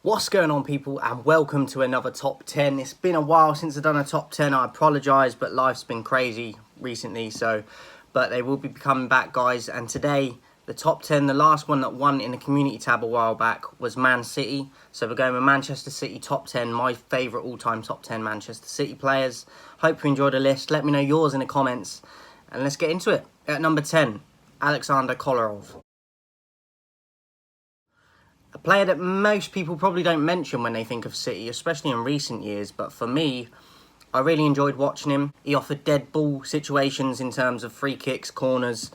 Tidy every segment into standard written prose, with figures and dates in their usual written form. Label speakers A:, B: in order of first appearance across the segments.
A: What's going on, people, and welcome to another top 10. It's been a while since I've done a top 10. I apologise, but life's been crazy recently, but they will be coming back, guys. And today, the top 10, the last one that won in the community tab a while back was Man City. So we're going with Manchester City top 10, my favourite all-time top 10 Manchester City players. Hope you enjoyed the list. Let me know yours in the comments, and let's get into it. At number 10, Alexander Kolarov. A player that most people probably don't mention when they think of City, especially in recent years. But for me, I really enjoyed watching him. He offered dead ball situations in terms of free kicks, corners,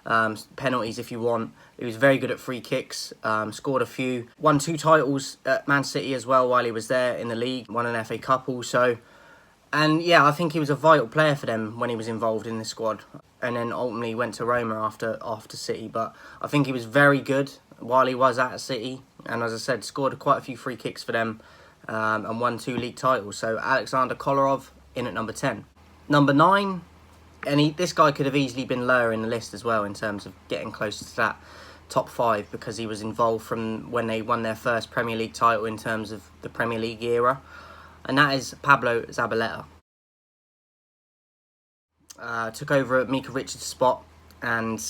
A: penalties if you want. He was very good at free kicks, scored a few. Won 2 titles at Man City as well while he was there in the league. Won an FA Cup also. And yeah, I think he was a vital player for them when he was involved in the squad. And then ultimately went to Roma after City. But I think he was very good while he was at City. And as I said, scored quite a few free kicks for them and won 2 league titles. So Alexander Kolarov in at number 10. Number 9, and this guy could have easily been lower in the list as well in terms of getting closer to that top 5 because he was involved from when they won their first Premier League title in terms of the Premier League era. And that is Pablo Zabaleta. Took over at Mika Richards' spot and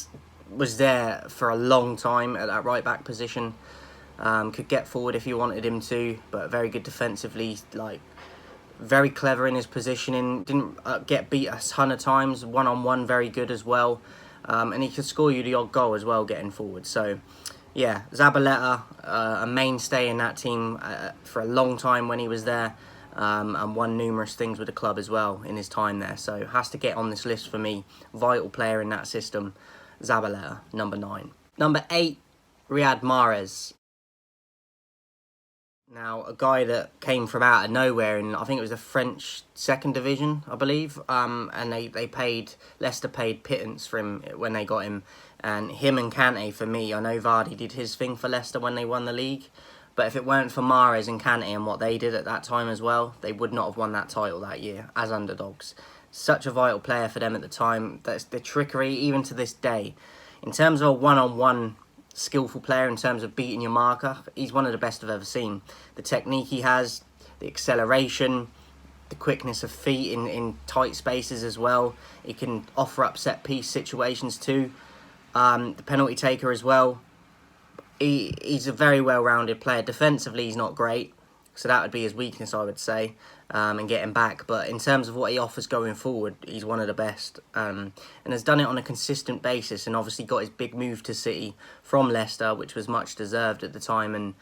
A: was there for a long time at that right back position. Could get forward if you wanted him to, but very good defensively, very clever in his positioning. Didn't get beat a ton of times, one-on-one very good as well. And he could score you the odd goal as well getting forward. So yeah, Zabaleta, a mainstay in that team for a long time when he was there. And won numerous things with the club as well in his time there. So has to get on this list for me. Vital player in that system. Zabaleta, number 9. Number 8, Riyad Mahrez. Now, a guy that came from out of nowhere in, I think it was the French 2nd division, I believe. And Leicester paid pittance for him when they got him. And him and Kante, for me, I know Vardy did his thing for Leicester when they won the league. But if it weren't for Mahrez and Kante and what they did at that time as well, they would not have won that title that year as underdogs. Such a vital player for them at the time. That's the trickery, even to this day. In terms of a one-on-one skillful player, in terms of beating your marker, he's one of the best I've ever seen. The technique he has, the acceleration, the quickness of feet in tight spaces as well. He can offer up set-piece situations too. The penalty taker as well. He's a very well-rounded player. Defensively, he's not great, so that would be his weakness, I would say, and getting back. But in terms of what he offers going forward, he's one of the best, and has done it on a consistent basis, and obviously got his big move to City from Leicester, which was much deserved at the time, and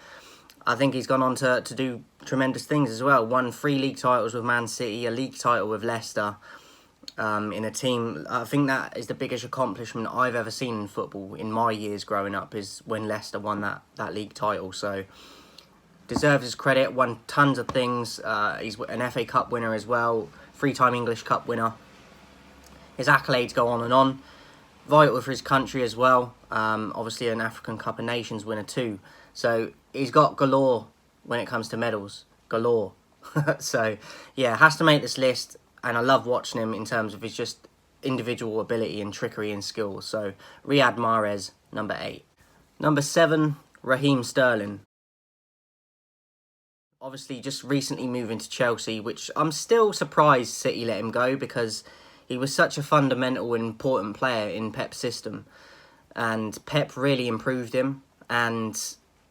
A: I think he's gone on to do tremendous things as well. Won 3 league titles with Man City, a league title with Leicester. In a team, I think that is the biggest accomplishment I've ever seen in football in my years growing up, is when Leicester won that league title. So deserves his credit, won tons of things. He's an FA Cup winner as well, 3-time English Cup winner. His accolades go on and on. Vital for his country as well. Obviously an African Cup of Nations winner too. So he's got galore when it comes to medals. Galore. So yeah, has to make this list. And I love watching him in terms of his just individual ability and trickery and skill. So Riyad Mahrez, number 8. Number 7, Raheem Sterling. Obviously just recently moving to Chelsea, which I'm still surprised City let him go, because he was such a fundamental and important player in Pep's system. And Pep really improved him, and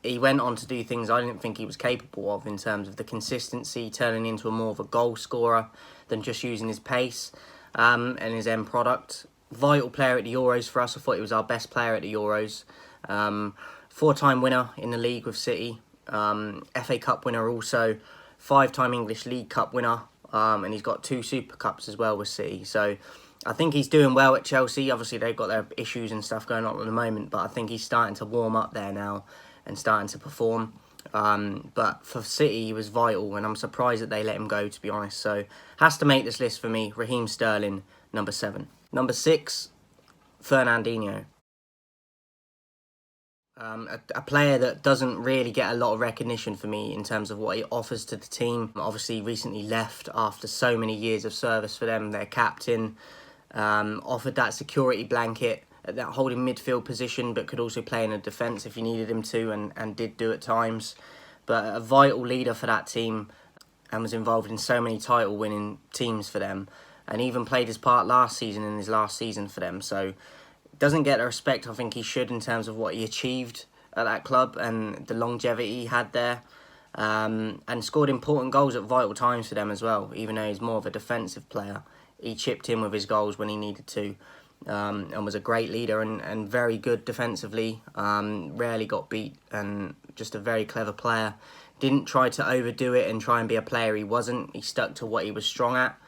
A: he went on to do things I didn't think he was capable of in terms of the consistency, turning into more of a goal scorer than just using his pace and his end product. Vital player at the Euros for us. I thought he was our best player at the Euros. 4-time winner in the league with City. FA Cup winner also. 5-time English League Cup winner. And he's got 2 Super Cups as well with City. So I think he's doing well at Chelsea. Obviously they've got their issues and stuff going on at the moment, but I think he's starting to warm up there now and starting to perform. But for City, he was vital, and I'm surprised that they let him go, to be honest. So has to make this list for me. Raheem Sterling, number 7. Number 6, Fernandinho. A player that doesn't really get a lot of recognition for me in terms of what he offers to the team. Obviously recently left after so many years of service for them. Their captain offered that security blanket at that holding midfield position, but could also play in a defence if you needed him to, and did do at times. but a vital leader for that team, and was involved in so many title-winning teams for them, and even played his part last season in his last season for them. So doesn't get the respect I think he should in terms of what he achieved at that club and the longevity he had there. And scored important goals at vital times for them as well, even though he's more of a defensive player. He chipped in with his goals when he needed to, and was a great leader and very good defensively. Rarely got beat, and just a very clever player. Didn't try to overdo it and try and be a player he wasn't. He stuck to what he was strong at.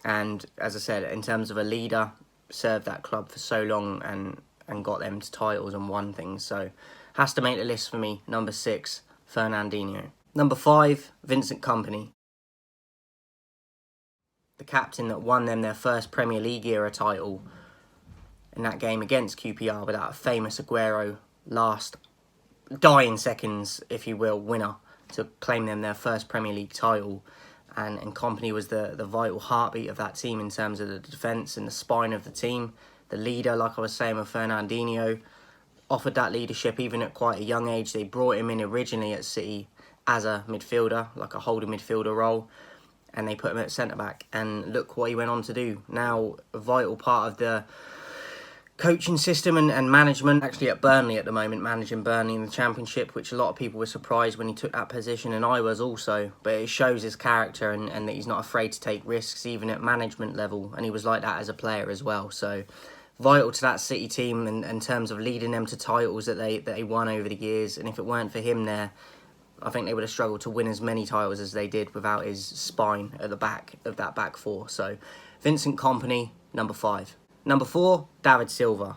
A: And as I said, in terms of a leader, served that club for so long and got them to titles and won things. So has to make the list for me. Number 6, Fernandinho. Number 5, Vincent Kompany. The captain that won them their first Premier League era title in that game against QPR without a famous Aguero last dying seconds, if you will, winner to claim them their first Premier League title. And Kompany was the vital heartbeat of that team in terms of the defence and the spine of the team. The leader, like I was saying with Fernandinho, offered that leadership even at quite a young age. They brought him in originally at City as a midfielder, like a holding midfielder role, and they put him at centre-back. And look what he went on to do. Now, a vital part of the coaching system and management, actually at Burnley at the moment, managing Burnley in the Championship, which a lot of people were surprised when he took that position, and I was also. But it shows his character and that he's not afraid to take risks, even at management level, and he was like that as a player as well. So vital to that City team in terms of leading them to titles that they won over the years. And if it weren't for him there, I think they would have struggled to win as many titles as they did without his spine at the back of that back four. So Vincent Kompany, number 5. Number 4, David Silva.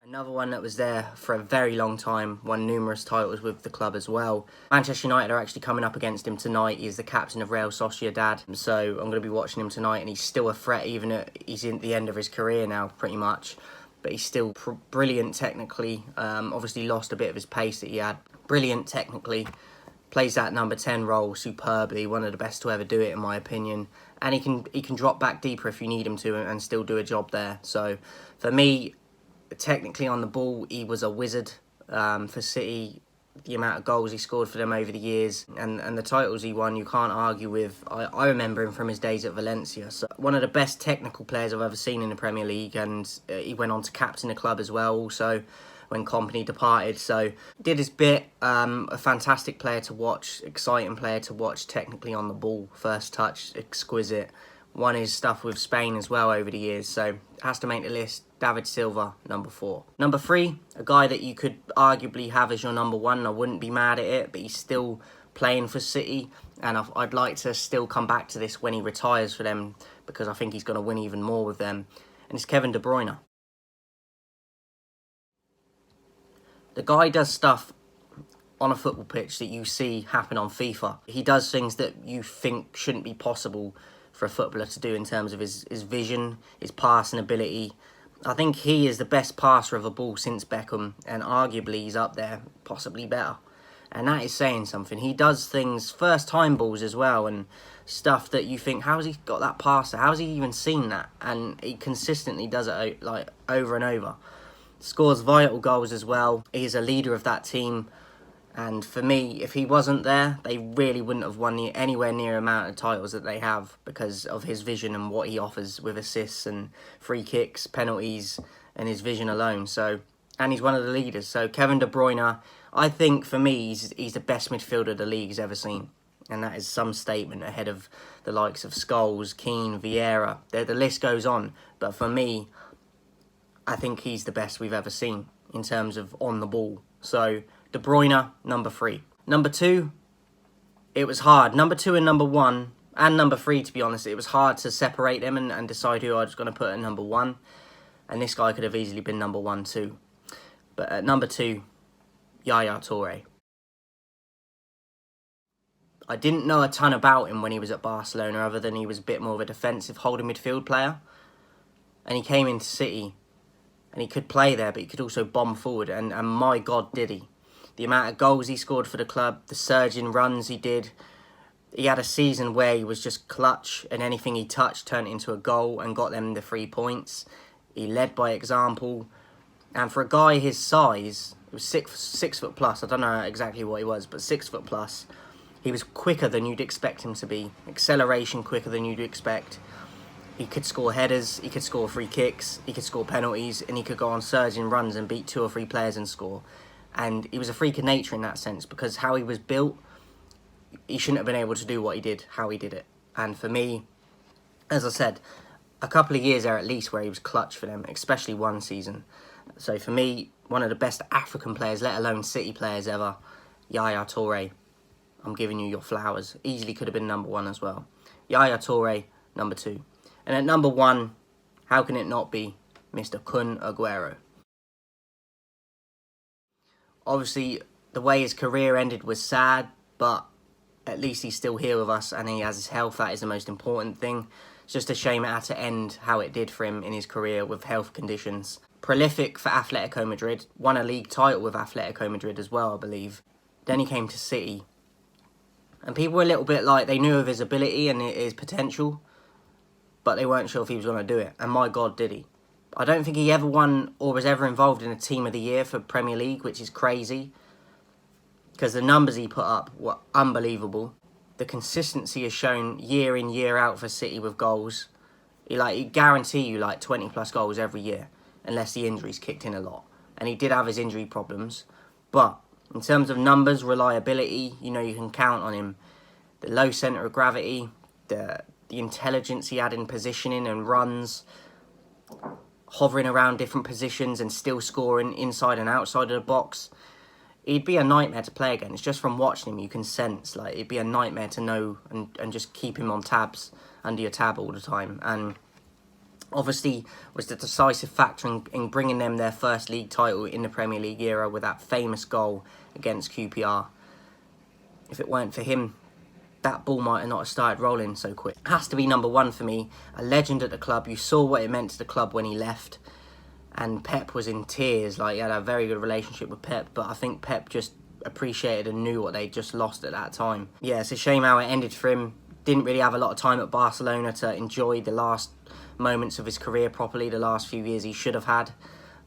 A: Another one that was there for a very long time, won numerous titles with the club as well. Manchester United are actually coming up against him tonight. He's the captain of Real Sociedad, so I'm going to be watching him tonight, and he's still a threat even at he's in the end of his career now, pretty much. But he's still brilliant technically. Obviously lost a bit of his pace that he had. Brilliant technically. Plays that number 10 role superbly. One of the best to ever do it, in my opinion. And he can drop back deeper if you need him to and still do a job there. So for me, technically on the ball, he was a wizard for City. The amount of goals he scored for them over the years and the titles he won, you can't argue with. I remember him from his days at Valencia. So one of the best technical players I've ever seen in the Premier League, and he went on to captain the club as well also when Kompany departed. So did his bit. A fantastic player to watch, exciting player to watch technically on the ball. First touch, exquisite. Won his stuff with Spain as well over the years, so has to make the list. David Silva, number 4. Number 3, a guy that you could arguably have as your number 1. I wouldn't be mad at it, but he's still playing for City, and I'd like to still come back to this when he retires for them, because I think he's going to win even more with them, and it's Kevin De Bruyne. The guy does stuff on a football pitch that you see happen on FIFA. He does things that you think shouldn't be possible for a footballer to do in terms of his vision, his passing ability. I think he is the best passer of a ball since Beckham, and arguably he's up there, possibly better. And that is saying something. He does things, first time balls as well, and stuff that you think, how has he got that passer? How has he even seen that? And he consistently does it like over and over. Scores vital goals as well. He's a leader of that team. And for me, if he wasn't there, they really wouldn't have won anywhere near the amount of titles that they have because of his vision and what he offers with assists and free kicks, penalties, and his vision alone. So, and he's one of the leaders. So Kevin De Bruyne, I think for me, he's the best midfielder the league's ever seen. And that is some statement ahead of the likes of Scholes, Keane, Vieira. The list goes on. But for me, I think he's the best we've ever seen in terms of on the ball. So De Bruyne, number 3. Number 2, it was hard. Number 2 and number 1, and number 3, to be honest, it was hard to separate them and decide who I was going to put at number 1. And this guy could have easily been number 1 too. But at number 2, Yaya Toure. I didn't know a ton about him when he was at Barcelona, other than he was a bit more of a defensive holding midfield player. And he came into City, and he could play there, but he could also bomb forward, and my God, did he. The amount of goals he scored for the club, the surging runs he did. He had a season where he was just clutch, and anything he touched turned into a goal and got them the 3 points. He led by example. And for a guy his size, It was 6 foot plus. I don't know exactly what he was, but 6 foot plus. He was quicker than you'd expect him to be. Acceleration quicker than you'd expect. He could score headers, he could score free kicks, he could score penalties, and he could go on surging runs and beat 2 or 3 players and score. And he was a freak of nature in that sense, because how he was built, he shouldn't have been able to do what he did, how he did it. And for me, as I said, a couple of years there at least where he was clutch for them, especially one season. So for me, one of the best African players, let alone City players ever, Yaya Toure. I'm giving you your flowers. Easily could have been number 1 as well. Yaya Toure, number 2. And at number 1, how can it not be Mr. Kun Aguero? Obviously, the way his career ended was sad, but at least he's still here with us and he has his health. That is the most important thing. It's just a shame it had to end how it did for him in his career with health conditions. Prolific for Atletico Madrid, won a league title with Atletico Madrid as well, I believe. Then he came to City. And people were a little bit like, they knew of his ability and his potential, but they weren't sure if he was going to do it. And my God, did he. I don't think he ever won or was ever involved in a Team of the Year for Premier League, which is crazy. Because the numbers he put up were unbelievable. The consistency is shown year in, year out for City with goals. He guarantee you 20 plus goals every year, unless the injuries kicked in a lot. And he did have his injury problems. But in terms of numbers, reliability, you can count on him. The low centre of gravity, the intelligence he had in positioning and runs, hovering around different positions and still scoring inside and outside of the box. He'd be a nightmare to play against. Just from watching him, you can sense it'd be a nightmare to know and just keep him on tabs, under your tab all the time. And obviously was the decisive factor in bringing them their first league title in the Premier League era with that famous goal against QPR. If it weren't for him, that ball might have not started rolling so quick. It has to be number 1 for me. A legend at the club. You saw what it meant to the club when he left. And Pep was in tears. He had a very good relationship with Pep. But I think Pep just appreciated and knew what they'd just lost at that time. Yeah, it's a shame how it ended for him. Didn't really have a lot of time at Barcelona to enjoy the last moments of his career properly. The last few years he should have had.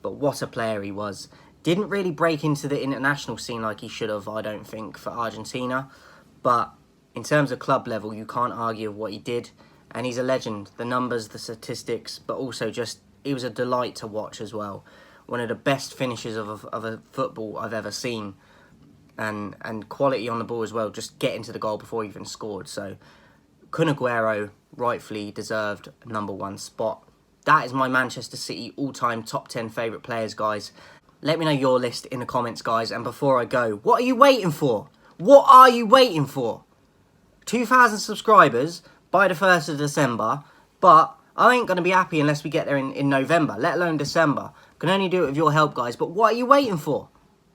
A: But what a player he was. Didn't really break into the international scene like he should have, I don't think, for Argentina. But in terms of club level, you can't argue with what he did. And he's a legend. The numbers, the statistics, but also just, he was a delight to watch as well. One of the best finishes of a football I've ever seen. And quality on the ball as well, just getting to the goal before he even scored. So, Kun Aguero rightfully deserved a number 1 spot. That is my Manchester City all-time top 10 favourite players, guys. Let me know your list in the comments, guys. And before I go, what are you waiting for? What are you waiting for? 2,000 subscribers by the 1st of December, but I ain't going to be happy unless we get there in November, let alone December. Can only do it with your help, guys, but what are you waiting for?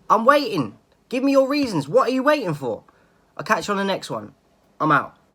A: I'm waiting. Give me your reasons. What are you waiting for? I'll catch you on the next one. I'm out.